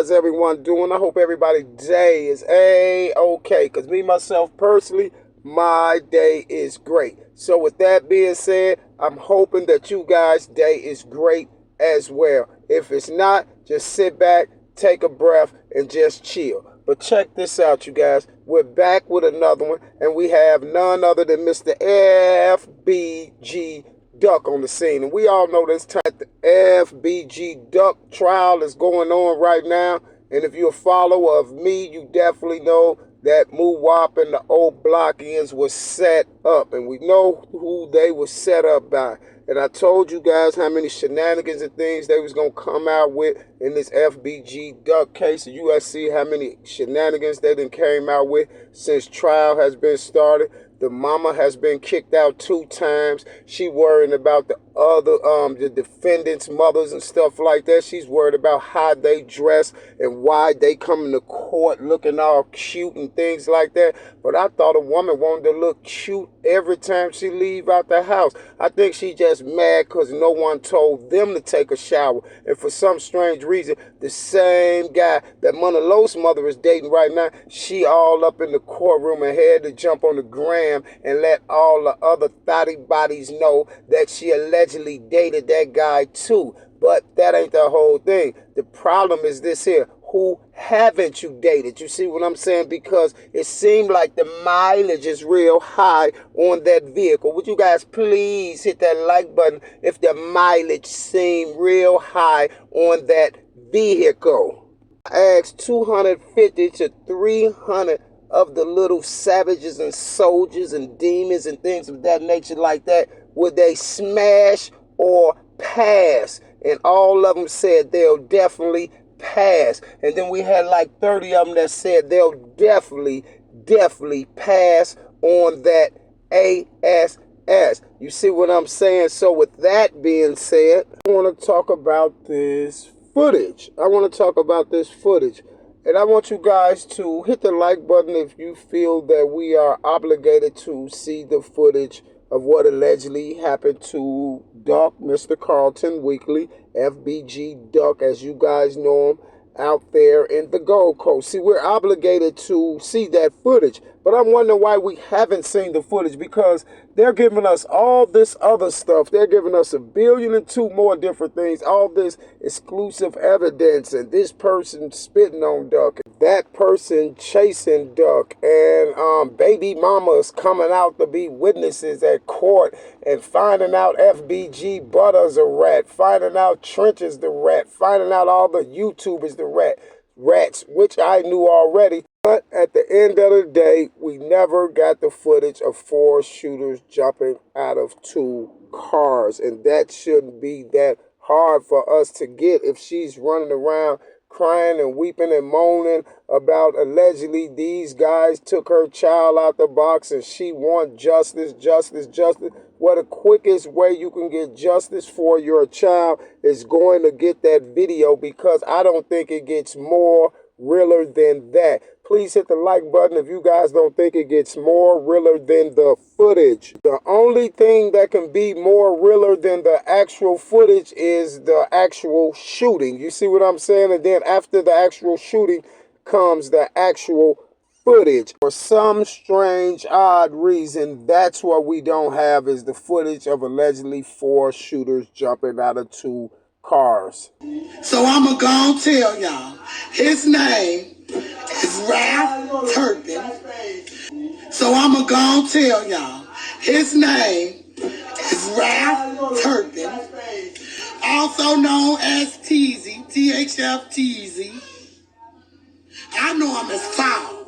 how's everyone doing? I hope everybody's day is A-okay. Because me, myself, personally, my day is great. So with that being said, I'm hoping that you guys' day is great as well. If it's not, just sit back, take a breath, and just chill. But check this out, you guys. We're back with another one, and we have none other than Mr. FBG Duck on the scene. And we all know this time the FBG Duck trial is going on right now. And if you're a follower of me, you definitely know that Wop and the Oblockians was set up. And we know who they were set up by. And I told you guys how many shenanigans and things they was going to come out with in this FBG Duck case. And you guys see how many shenanigans they done came out with since trial has been started. The mama has been kicked out 2 times. She worrying about the other, the defendants' mothers and stuff like that. She's worried about how they dress and why they come to court looking all cute and things like that. But I thought a woman wanted to look cute every time she leave out the house. I think she just mad because no one told them to take a shower. And for some strange reason, the same guy that Mona Lo's mother is dating right now, she all up in the courtroom and had to jump on the gram and let all the other thotty bodies know that she allegedly dated that guy too. But that ain't the whole thing. The problem is this here. Who haven't you dated? You see what I'm saying? Because it seemed like the mileage is real high on that vehicle. Would you guys please hit that like button if the mileage seemed real high on that vehicle? I asked 250 to 300 of the little savages and soldiers and demons and things of that nature like that. Would they smash or pass? And all of them said they'll definitely pass. And then we had like 30 of them that said they'll definitely pass on that ASS. You see what I'm saying? So with that being said, I want to talk about this footage. And I want you guys to hit the like button if you feel that we are obligated to see the footage of what allegedly happened to Duck, Mr. Carlton Weekly, FBG Duck, as you guys know him, out there in the Gold Coast. See, we're obligated to see that footage, but I'm wondering why we haven't seen the footage, because they're giving us all this other stuff. They're giving us 1 billion and 2 more different things, all this exclusive evidence, and this person spitting on Duck, that person chasing Duck, and baby mamas coming out to be witnesses at court, and finding out FBG Butter's a rat, finding out Trench is the rat, finding out all the YouTubers the rats, which I knew already. But at the end of the day, we never got the footage of 4 shooters jumping out of 2 cars. And that shouldn't be that hard for us to get if she's running around crying and weeping and moaning about allegedly these guys took her child out the box and she wants justice. Well, the quickest way you can get justice for your child is going to get that video, because I don't think it gets more realer than that. Please hit the like button if you guys don't think it gets more realer than the footage. The only thing that can be more realer than the actual footage is the actual shooting. You see what I'm saying? And then after the actual shooting comes the actual footage. For some strange, odd reason, that's what we don't have, is the footage of allegedly 4 shooters jumping out of 2 cars. So I'm going to tell y'all, his name is Ralph Turpin. So I'm going to tell y'all, his name is Ralph Turpin, also known as Teezy, THF Teezy. I know him as Tall.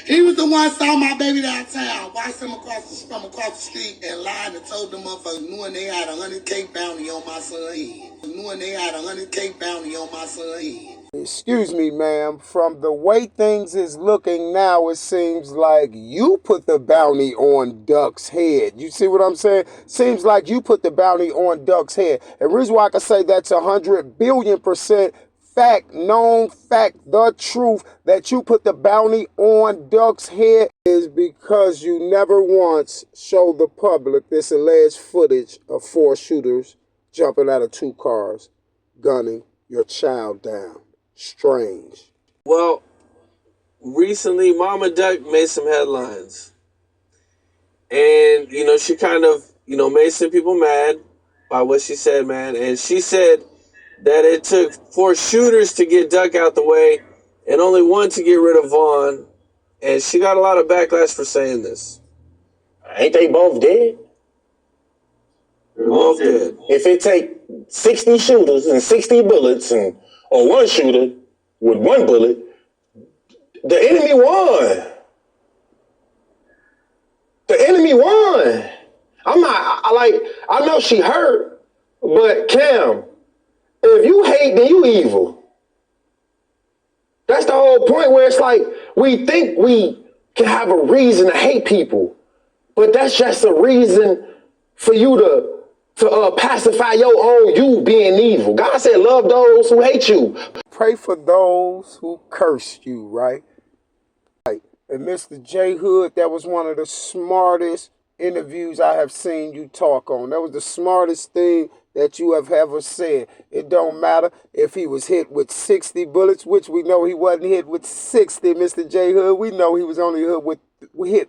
He was the one that saw my baby downtown, watched him from across the street, and lied and told them motherfuckers knowing they had a 100K bounty on my son's head. Knowing they had a 100K bounty on my son's head. Excuse me, ma'am. From the way things is looking now, it seems like you put the bounty on Duck's head. You see what I'm saying? Seems like you put the bounty on Duck's head. And the reason why I can say that's 100 billion% fact, known fact, the truth, that you put the bounty on Duck's head is because you never once showed the public this alleged footage of 4 shooters jumping out of 2 cars. gunning your child down. Strange. Well, recently Mama Duck made some headlines. And, she kind of, made some people mad by what she said, man. And she said that it took 4 shooters to get Duck out the way and only 1 to get rid of Vaughn. And she got a lot of backlash for saying this. Ain't they both dead? They're both dead. If it take 60 shooters and 60 bullets or 1 shooter with 1 bullet, the enemy won. The enemy won. I know she hurt, but Cam, if you hate, then you evil. That's the whole point where it's like, we think we can have a reason to hate people, but that's just a reason for you to pacify your own you being evil. God said, love those who hate you. Pray for those who cursed you, right? And Mr. J. Hood, that was one of the smartest interviews I have seen you talk on. That was the smartest thing that you have ever said. It don't matter if he was hit with 60 bullets, which we know he wasn't hit with 60, Mr. J. Hood. We know he was only hit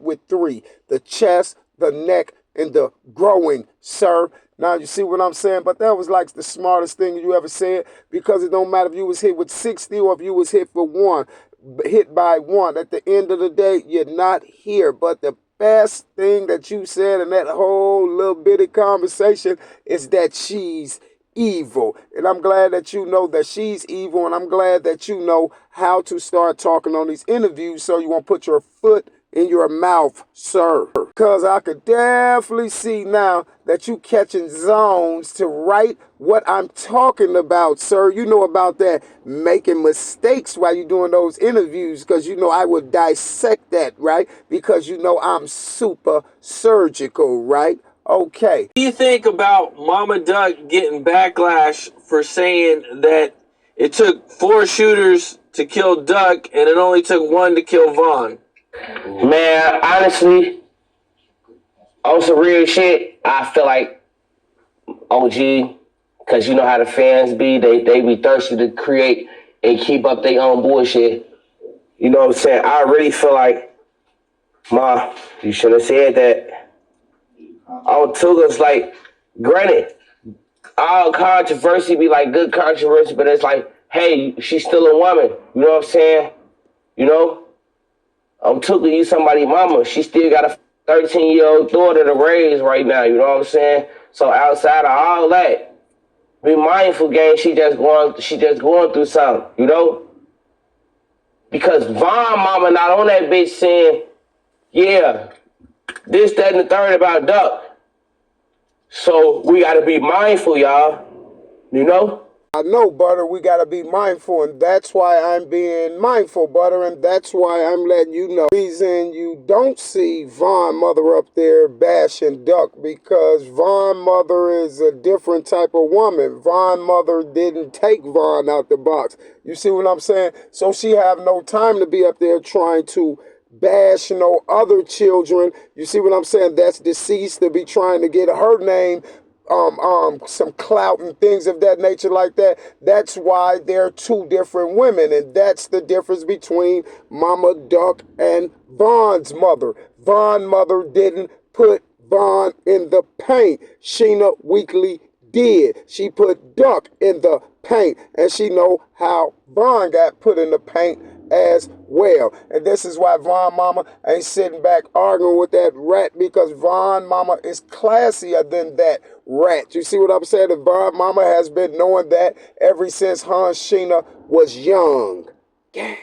with 3. The chest, the neck, and the groin, sir. Now, you see what I'm saying? But that was like the smartest thing you ever said, because it don't matter if you was hit with 60 or if you was hit by 1. At the end of the day, you're not here. But the best thing that you said in that whole little bitty conversation is that she's evil. And I'm glad that you know that she's evil, and I'm glad that you know how to start talking on these interviews so you won't put your foot in your mouth, sir. Because I could definitely see now that you catching zones to write what I'm talking about, sir. You know about that, making mistakes while you're doing those interviews, because you know I would dissect that, right? Because you know I'm super surgical, right? Okay. What do you think about Mama Duck getting backlash for saying that it took 4 shooters to kill Duck and it only took 1 to kill Vaughn? Man, honestly, on some real shit, I feel like OG, because you know how the fans be, they be thirsty to create and keep up their own bullshit. You know what I'm saying? I really feel like, Ma, you should have said that. On Tuga's like, granted, all controversy be like good controversy, but it's like, hey, she's still a woman. You know what I'm saying? You know? Tuga, you somebody mama. She still got a 13-year-old daughter to raise right now. You know what I'm saying? So outside of all that, be mindful, gang. She just going through something. You know? Because Von mama not on that bitch saying, yeah, this, that, and the third about Duck. So we gotta be mindful, y'all. You know? I know, Butter, we got to be mindful, and that's why I'm being mindful, Butter, and that's why I'm letting you know. The reason you don't see Von Mother up there bashing Duck, because Von Mother is a different type of woman. Von Mother didn't take Von out the box. You see what I'm saying? So she have no time to be up there trying to bash no other children. You see what I'm saying? That's deceased, to be trying to get her name some clout and things of that nature like that. That's why they're 2 different women, and that's the difference between Mama Duck and Von's mother. Von's mother didn't put Von in the paint. SheEna Weekly did. She put Duck in the paint, and she know how Von got put in the paint as well. And this is why Von Mama ain't sitting back arguing with that rat, because Von Mama is classier than that rat. You see what I'm saying? The Von Mama has been knowing that ever since SheEna was young. Gang.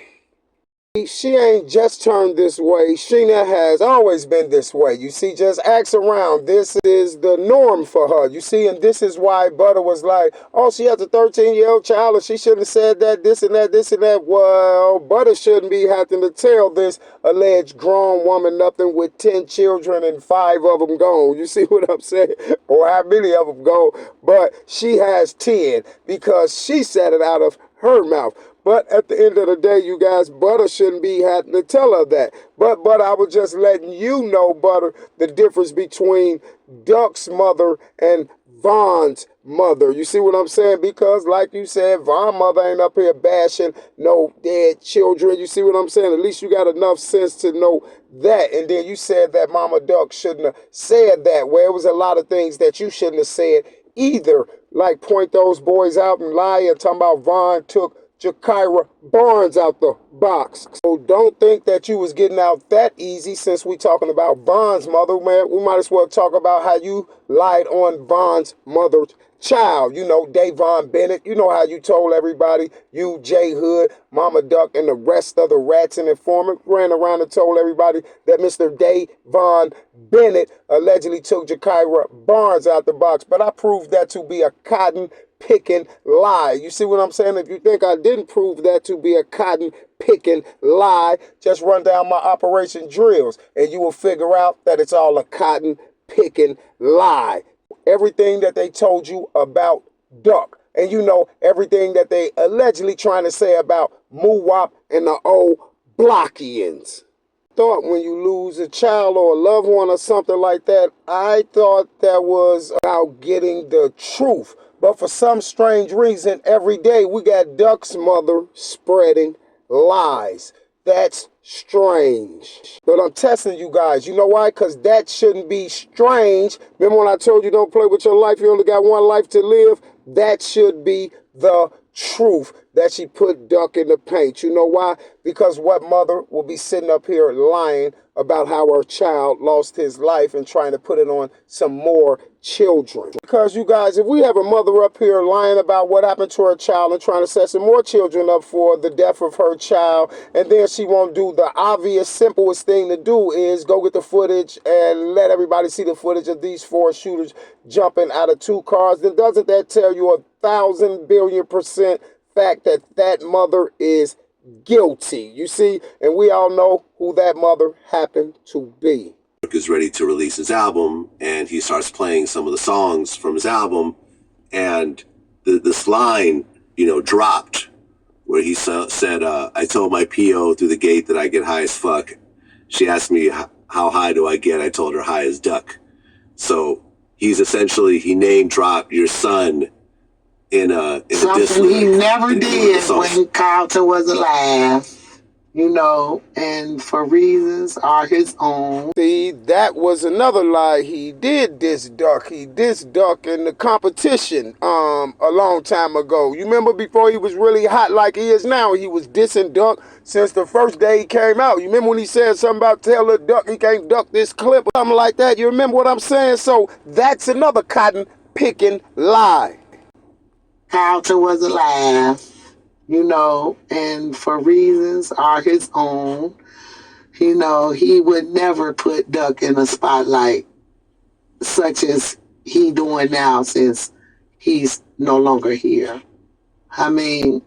She ain't just turned this way. SheEna has always been this way. You see, just ask around. This is the norm for her. You see, and this is why Butter was like, oh, she has a 13-year-old child and she shouldn't have said that, this and that, this and that. Well, Butter shouldn't be having to tell this alleged grown woman nothing with 10 children and 5 of them gone. You see what I'm saying? Or how many of them gone. But she has 10 because she said it out of her mouth. But at the end of the day, you guys, Butter shouldn't be having to tell her that. But I was just letting you know, Butter, the difference between Duck's mother and Von's mother. You see what I'm saying? Because like you said, Von's mother ain't up here bashing no dead children. You see what I'm saying? At least you got enough sense to know that. And then you said that Mama Duck shouldn't have said that. Well, it was a lot of things that you shouldn't have said either. Like point those boys out and lie and talking about Von took Jakira Barnes out the box. So don't think that you was getting out that easy since we talking about Von's mother, man. We might as well talk about how you lied on Von's mother's child. You know, Davon Bennett. You know how you told everybody, you, J Hood, Mama Duck, and the rest of the rats and informant ran around and told everybody that Mr. Davon Bennett allegedly took Jakira Barnes out the box. But I proved that to be a cotton picking lie. You see what I'm saying? If you think I didn't prove that to be a cotton picking lie, just run down my operation drills and you will figure out that it's all a cotton picking lie. Everything that they told you about Duck, and you know everything that they allegedly trying to say about Muwop and the old Blockians. Thought when you lose a child or a loved one or something like that, I thought that was about getting the truth. But for some strange reason, every day we got Duck's mother spreading lies. That's strange. But I'm testing you guys. You know why? Because that shouldn't be strange. Remember when I told you don't play with your life, you only got one life to live? That should be the truth that she put Duck in the paint. You know why? Because what mother will be sitting up here lying about how her child lost his life and trying to put it on some more children? Because you guys, if we have a mother up here lying about what happened to her child and trying to set some more children up for the death of her child, and then she won't do the obvious, simplest thing to do is go get the footage and let everybody see the footage of these four shooters jumping out of two cars, then doesn't that tell you 1,000,000,000,000% fact that that mother is guilty? You see, and we all know who that mother happened to be. Is ready to release his album, and he starts playing some of the songs from his album, and this line, dropped where he said, I told my PO through the gate that I get high as fuck. She asked me, how high do I get? I told her high as duck. So he name dropped your son in a something he never did when Carlton was alive, and for reasons are his own. See, that was another lie. He did diss Duck. He dissed Duck in the competition a long time ago. You remember before he was really hot like he is now, he was dissing Duck since the first day he came out. You remember when he said something about tell the Duck he can't duck this clip or something like that? You remember what I'm saying? So that's another cotton picking lie. Carlton was alive, and for reasons are his own. He would never put Duck in a spotlight such as he doing now since he's no longer here. I mean,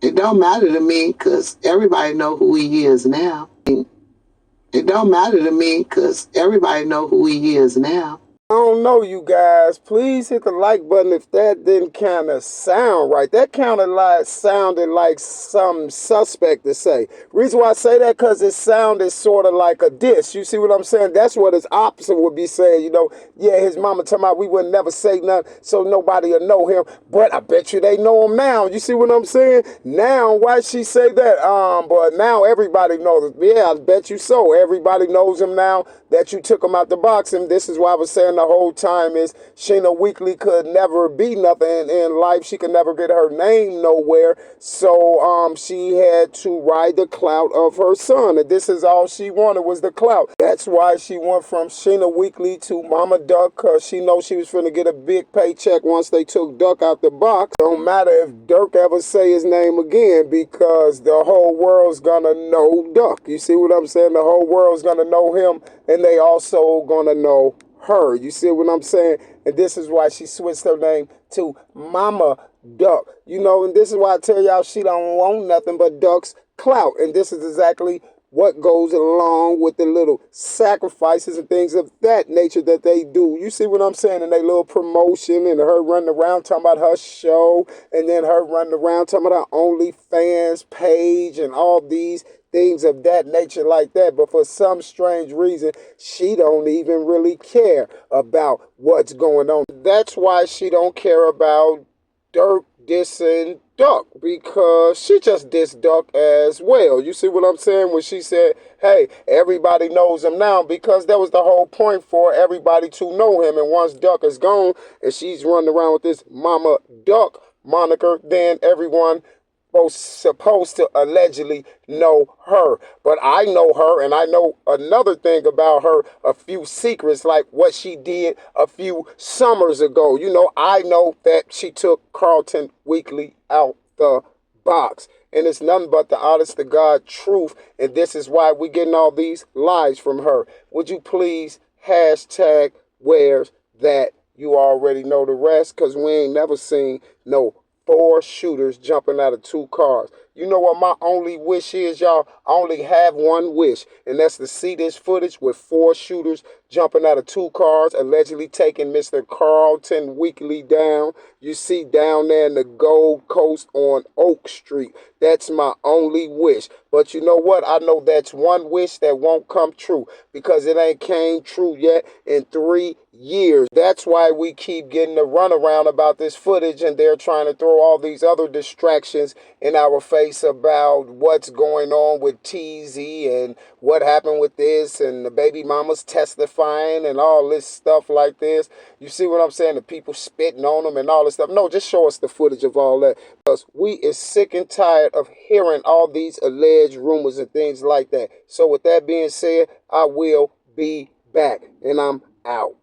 it don't matter to me because everybody know who he is now. It don't matter to me because everybody know who he is now. I don't know, you guys. Please hit the like button if that didn't kind of sound right. That kind of sounded like some suspect to say. Reason why I say that, because it sounded sort of like a diss. You see what I'm saying? That's what his opposite would be saying. Yeah, his mama talking about we would never say nothing so nobody will know him. But I bet you they know him now. You see what I'm saying? Now, why she say that? But now everybody knows. Yeah, I bet you so. Everybody knows him now that you took him out the box. And this is why I was saying the whole time is SheEna Weekly could never be nothing in life. She could never get her name nowhere. So she had to ride the clout of her son. And this is all she wanted was the clout. That's why she went from SheEna Weekly to Mama Duck, because she knows she was finna get a big paycheck once they took Duck out the box. Don't matter if Dirk ever say his name again, because the whole world's gonna know Duck. You see what I'm saying? The whole world's gonna know him, and they also gonna know her. You see what I'm saying? And this is why she switched her name to Mama Duck. And this is why I tell y'all she don't want nothing but Duck's clout. And this is exactly what goes along with the little sacrifices and things of that nature that they do. You see what I'm saying? And they little promotion and her running around talking about her show, and then her running around talking about her OnlyFans page and all these things of that nature like that. But for some strange reason, she don't even really care about what's going on. That's why she don't care about Dirk dissing Duck, because she just dissed Duck as well. You see what I'm saying? When she said, hey, everybody knows him now, because that was the whole point, for everybody to know him. And once Duck is gone and she's running around with this Mama Duck moniker, then everyone was supposed to allegedly know her. But I know her, and I know another thing about her, a few secrets, like what she did a few summers ago. You know, I know that she took Carlton Weekly out the box. And it's nothing but the honest to God truth. And this is why we're getting all these lies from her. Would you please hashtag where's that? You already know the rest, because we ain't never seen no 4 shooters jumping out of 2 cars. You know what my only wish is, y'all? I only have one wish, and that's to see this footage with 4 shooters jumping out of 2 cars, allegedly taking Mr. Carlton Weekly down. You see down there in the Gold Coast on Oak Street. That's my only wish. But you know what? I know that's one wish that won't come true, because it ain't came true yet in 3 years. That's why we keep getting the runaround about this footage, and they're trying to throw all these other distractions in our face about what's going on with TZ and what happened with this, and the baby mamas testifying and all this stuff like this. You see what I'm saying? The people spitting on them and all this stuff. No, just show us the footage of all that, because we is sick and tired of hearing all these alleged rumors and things like that. So with that being said, I will be back, and I'm out.